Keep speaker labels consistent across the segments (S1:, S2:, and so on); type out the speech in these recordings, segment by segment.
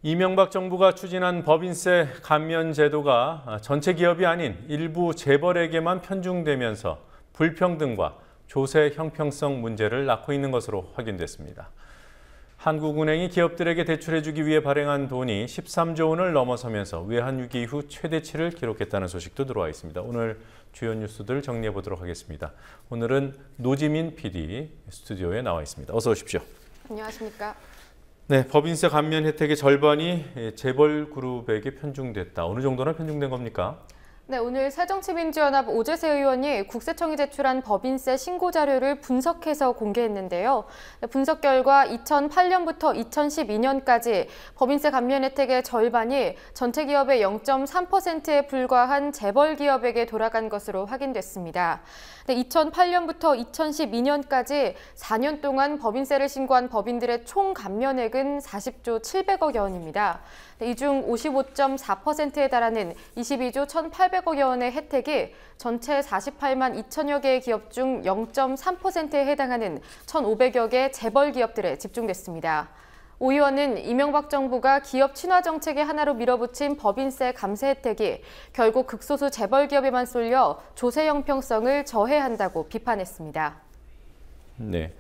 S1: 이명박 정부가 추진한 법인세 감면 제도가 전체 기업이 아닌 일부 재벌에게만 편중되면서 불평등과 조세 형평성 문제를 낳고 있는 것으로 확인됐습니다. 한국은행이 기업들에게 대출해주기 위해 발행한 돈이 13조 원을 넘어서면서 외환위기 이후 최대치를 기록했다는 소식도 들어와 있습니다. 오늘 주요 뉴스들 정리해 보도록 하겠습니다. 오늘은 노지민 PD 스튜디오에 나와 있습니다. 어서 오십시오.
S2: 안녕하십니까.
S1: 네, 법인세 감면 혜택의 절반이 재벌 그룹에게 편중됐다. 어느 정도나 편중된 겁니까?
S2: 네, 오늘 새정치민주연합 오재세 의원이 국세청이 제출한 법인세 신고 자료를 분석해서 공개했는데요. 분석 결과 2008년부터 2012년까지 법인세 감면 혜택의 절반이 전체 기업의 0.3%에 불과한 재벌 기업에게 돌아간 것으로 확인됐습니다. 2008년부터 2012년까지 4년 동안 법인세를 신고한 법인들의 총 감면액은 40조 700억여 원입니다. 이 중 55.4%에 달하는 22조 1,800억여 원의 혜택이 전체 48만 2천여 개의 기업 중 0.3%에 해당하는 1,500여 개 재벌 기업들에 집중됐습니다. 오 의원은 이명박 정부가 기업 친화 정책의 하나로 밀어붙인 법인세 감세 혜택이 결국 극소수 재벌 기업에만 쏠려 조세 형평성을 저해한다고 비판했습니다.
S1: 네.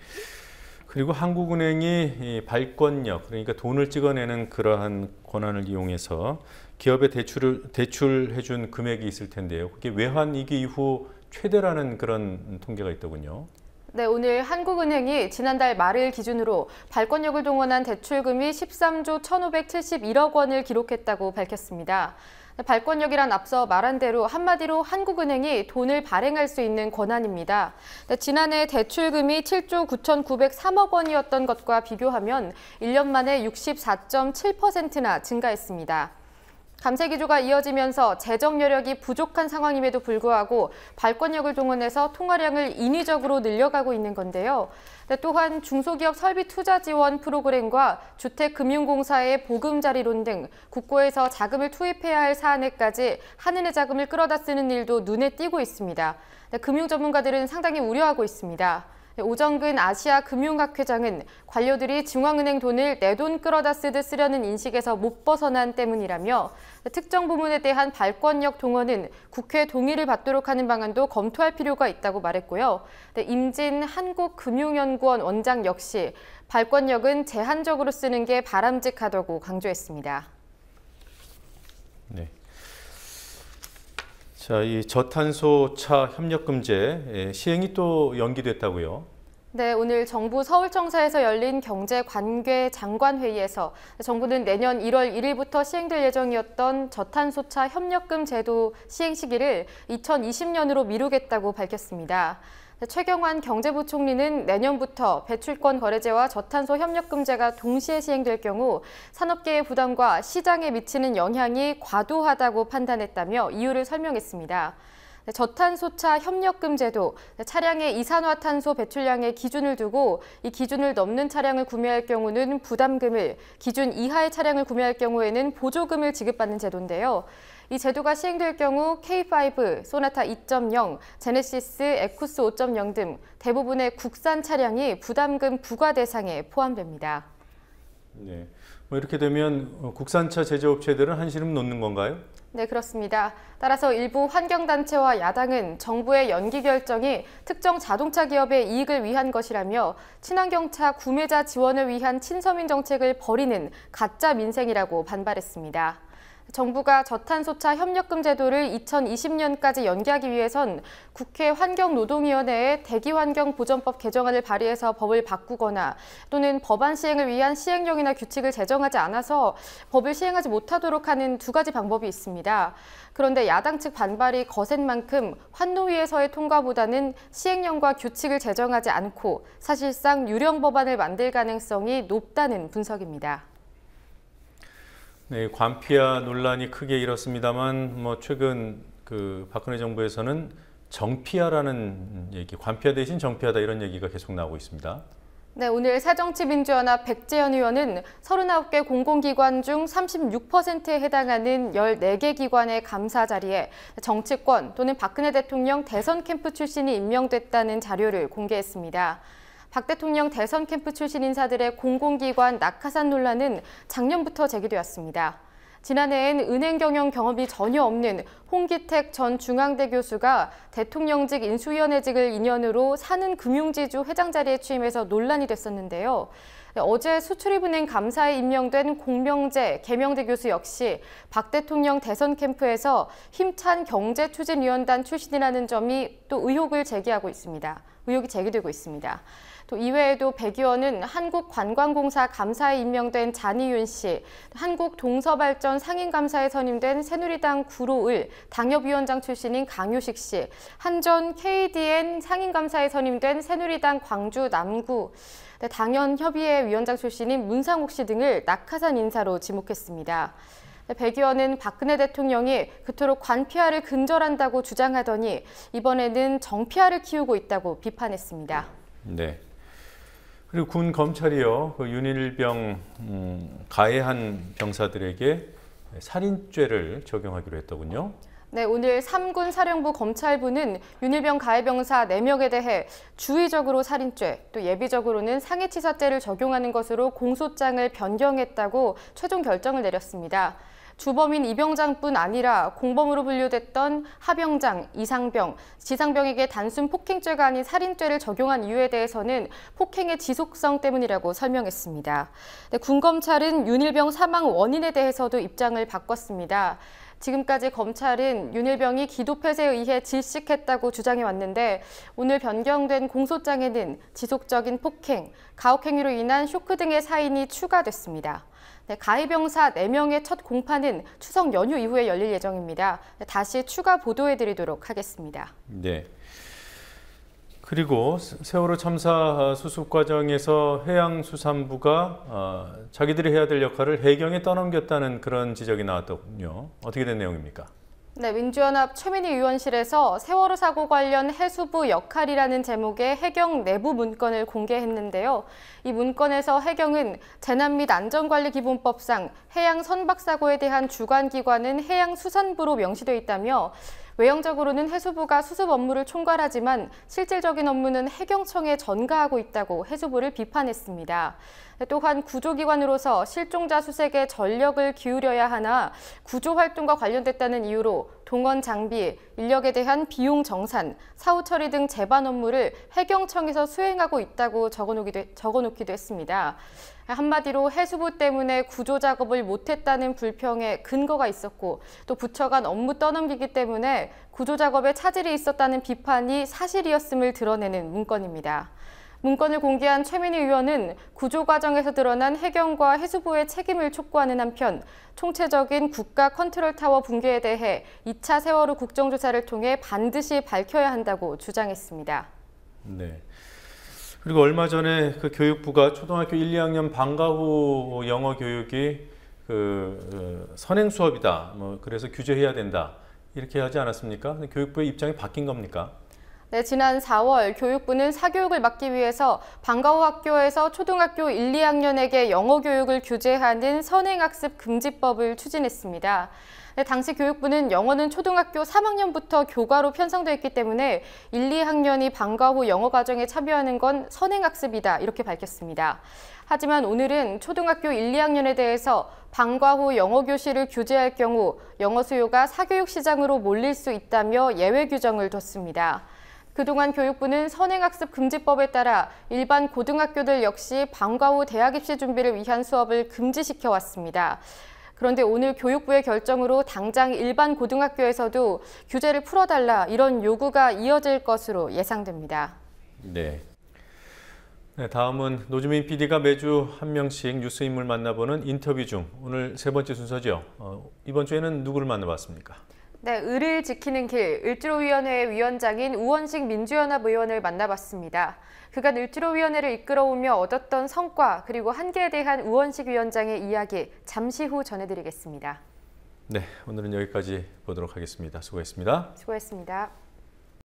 S1: 그리고 한국은행이 발권력, 그러니까 돈을 찍어내는 그러한 권한을 이용해서 기업에 대출해준 금액이 있을 텐데요. 그게 외환위기 이후 최대라는 그런 통계가 있더군요.
S2: 네, 오늘 한국은행이 지난달 말을 기준으로 발권력을 동원한 대출금이 13조 1,571억 원을 기록했다고 밝혔습니다. 발권력이란 앞서 말한 대로 한마디로 한국은행이 돈을 발행할 수 있는 권한입니다. 지난해 대출금이 7조 9,903억 원이었던 것과 비교하면 1년 만에 64.7%나 증가했습니다. 감세 기조가 이어지면서 재정 여력이 부족한 상황임에도 불구하고 발권력을 동원해서 통화량을 인위적으로 늘려가고 있는 건데요. 또한 중소기업 설비 투자 지원 프로그램과 주택금융공사의 보금자리론 등 국고에서 자금을 투입해야 할 사안에까지 한은의 자금을 끌어다 쓰는 일도 눈에 띄고 있습니다. 금융 전문가들은 상당히 우려하고 있습니다. 오정근 아시아금융학 회장은 관료들이 중앙은행 돈을 내 돈 끌어다 쓰듯 쓰려는 인식에서 못 벗어난 때문이라며 특정 부문에 대한 발권력 동원은 국회 동의를 받도록 하는 방안도 검토할 필요가 있다고 말했고요. 임진 한국금융연구원 원장 역시 발권력은 제한적으로 쓰는 게 바람직하다고 강조했습니다.
S1: 네. 자, 이 저탄소 차 협력금제 시행이 또 연기됐다고요?
S2: 네, 오늘 정부 서울청사에서 열린 경제관계장관회의에서 정부는 내년 1월 1일부터 시행될 예정이었던 저탄소차 협력금 제도 시행 시기를 2020년으로 미루겠다고 밝혔습니다. 최경환 경제부총리는 내년부터 배출권 거래제와 저탄소 협력금제가 동시에 시행될 경우 산업계의 부담과 시장에 미치는 영향이 과도하다고 판단했다며 이유를 설명했습니다. 저탄소차 협력금제도 차량의 이산화탄소 배출량의 기준을 두고 이 기준을 넘는 차량을 구매할 경우는 부담금을, 기준 이하의 차량을 구매할 경우에는 보조금을 지급받는 제도인데요. 이 제도가 시행될 경우 K5, 소나타 2.0, 제네시스, 에쿠스 5.0 등 대부분의 국산 차량이 부담금 부과 대상에 포함됩니다.
S1: 네, 이렇게 되면 국산차 제조업체들은 한시름 놓는 건가요?
S2: 네, 그렇습니다. 따라서 일부 환경단체와 야당은 정부의 연기 결정이 특정 자동차 기업의 이익을 위한 것이라며 친환경차 구매자 지원을 위한 친서민 정책을 벌이는 가짜 민생이라고 반발했습니다. 정부가 저탄소차 협력금 제도를 2020년까지 연기하기 위해선 국회 환경노동위원회에 대기환경보전법 개정안을 발의해서 법을 바꾸거나 또는 법안 시행을 위한 시행령이나 규칙을 제정하지 않아서 법을 시행하지 못하도록 하는 두 가지 방법이 있습니다. 그런데 야당 측 반발이 거센 만큼 환노위에서의 통과보다는 시행령과 규칙을 제정하지 않고 사실상 유령 법안을 만들 가능성이 높다는 분석입니다.
S1: 네, 관피아 논란이 크게 일었습니다만 최근 박근혜 정부에서는 정피아라는 얘기, 관피아 대신 정피아다 이런 얘기가 계속 나오고 있습니다.
S2: 네, 오늘 새정치민주연합 백재현 의원은 39개 공공기관 중 36%에 해당하는 14개 기관의 감사 자리에 정치권 또는 박근혜 대통령 대선 캠프 출신이 임명됐다는 자료를 공개했습니다. 박 대통령 대선 캠프 출신 인사들의 공공기관 낙하산 논란은 작년부터 제기되었습니다. 지난해엔 은행 경영 경험이 전혀 없는 홍기택 전 중앙대 교수가 대통령직 인수위원회직을 인연으로 사는금융지주 회장 자리에 취임해서 논란이 됐었는데요. 어제 수출입은행 감사에 임명된 공명재 개명대 교수 역시 박 대통령 대선 캠프에서 힘찬 경제추진위원단 출신이라는 점이 또 의혹이 제기되고 있습니다. 또 이외에도 백 의원은 한국관광공사 감사에 임명된 잔희윤 씨, 한국동서발전 상임감사에 선임된 새누리당 구로을 당협위원장 출신인 강효식 씨, 한전 KDN 상임감사에 선임된 새누리당 광주 남구 당연협의회 위원장 출신인 문상욱 씨 등을 낙하산 인사로 지목했습니다. 백 의원은 박근혜 대통령이 그토록 관피아를 근절한다고 주장하더니 이번에는 정피아를 키우고 있다고 비판했습니다.
S1: 네. 그리고 군 검찰이요, 그 윤일병 가해한 병사들에게 살인죄를 적용하기로 했더군요.
S2: 네, 오늘 3군 사령부 검찰부는 윤일병 가해 병사 4명에 대해 주의적으로 살인죄, 또 예비적으로는 상해치사죄를 적용하는 것으로 공소장을 변경했다고 최종 결정을 내렸습니다. 주범인 이병장뿐 아니라 공범으로 분류됐던 하병장, 이상병, 지상병에게 단순 폭행죄가 아닌 살인죄를 적용한 이유에 대해서는 폭행의 지속성 때문이라고 설명했습니다. 군 검찰은 윤일병 사망 원인에 대해서도 입장을 바꿨습니다. 지금까지 검찰은 윤일병이 기도폐쇄에 의해 질식했다고 주장해왔는데 오늘 변경된 공소장에는 지속적인 폭행, 가혹행위로 인한 쇼크 등의 사인이 추가됐습니다. 가해 병사 4명의 첫 공판은 추석 연휴 이후에 열릴 예정입니다. 다시 추가 보도해드리도록 하겠습니다.
S1: 네. 그리고 세월호 참사 수습 과정에서 해양수산부가 자기들이 해야 될 역할을 해경에 떠넘겼다는 그런 지적이 나왔더군요. 어떻게 된 내용입니까?
S2: 네, 민주연합 최민희 의원실에서 세월호 사고 관련 해수부 역할이라는 제목의 해경 내부 문건을 공개했는데요. 이 문건에서 해경은 재난 및 안전관리기본법상 해양 선박사고에 대한 주관기관은 해양수산부로 명시돼 있다며 외형적으로는 해수부가 수습 업무를 총괄하지만 실질적인 업무는 해경청에 전가하고 있다고 해수부를 비판했습니다. 또한 구조기관으로서 실종자 수색에 전력을 기울여야 하나 구조활동과 관련됐다는 이유로 동원 장비, 인력에 대한 비용 정산, 사후 처리 등 제반 업무를 해경청에서 수행하고 있다고 적어놓기도 했습니다. 한마디로 해수부 때문에 구조 작업을 못했다는 불평에 근거가 있었고 또 부처 간 업무 떠넘기기 때문에 구조 작업에 차질이 있었다는 비판이 사실이었음을 드러내는 문건입니다. 문건을 공개한 최민희 의원은 구조 과정에서 드러난 해경과 해수부의 책임을 촉구하는 한편 총체적인 국가 컨트롤타워 붕괴에 대해 2차 세월호 국정조사를 통해 반드시 밝혀야 한다고 주장했습니다.
S1: 네. 그리고 얼마 전에 그 교육부가 초등학교 1, 2학년 방과 후 영어 교육이 선행 수업이다. 그래서 규제해야 된다. 이렇게 하지 않았습니까? 교육부의 입장이 바뀐 겁니까?
S2: 네, 지난 4월 교육부는 사교육을 막기 위해서 방과 후 학교에서 초등학교 1, 2학년에게 영어 교육을 규제하는 선행학습 금지법을 추진했습니다. 네, 당시 교육부는 영어는 초등학교 3학년부터 교과로 편성되어 있기 때문에 1, 2학년이 방과 후 영어 과정에 참여하는 건 선행학습이다 이렇게 밝혔습니다. 하지만 오늘은 초등학교 1, 2학년에 대해서 방과 후 영어 교실을 규제할 경우 영어 수요가 사교육 시장으로 몰릴 수 있다며 예외 규정을 뒀습니다. 그동안 교육부는 선행학습 금지법에 따라 일반 고등학교들 역시 방과 후 대학 입시 준비를 위한 수업을 금지시켜 왔습니다. 그런데 오늘 교육부의 결정으로 당장 일반 고등학교에서도 규제를 풀어달라 이런 요구가 이어질 것으로 예상됩니다.
S1: 네. 다음은 노주민 PD가 매주 한 명씩 뉴스 인물 만나보는 인터뷰 중 오늘 세 번째 순서죠. 이번 주에는 누구를 만나봤습니까?
S2: 네, 을을 지키는 길, 을지로위원회 위원장인 우원식 민주연합 의원을 만나봤습니다. 그간 을지로위원회를 이끌어오며 얻었던 성과 그리고 한계에 대한 우원식 위원장의 이야기 잠시 후 전해드리겠습니다.
S1: 네, 오늘은 여기까지 보도록 하겠습니다. 수고했습니다.
S2: 수고했습니다.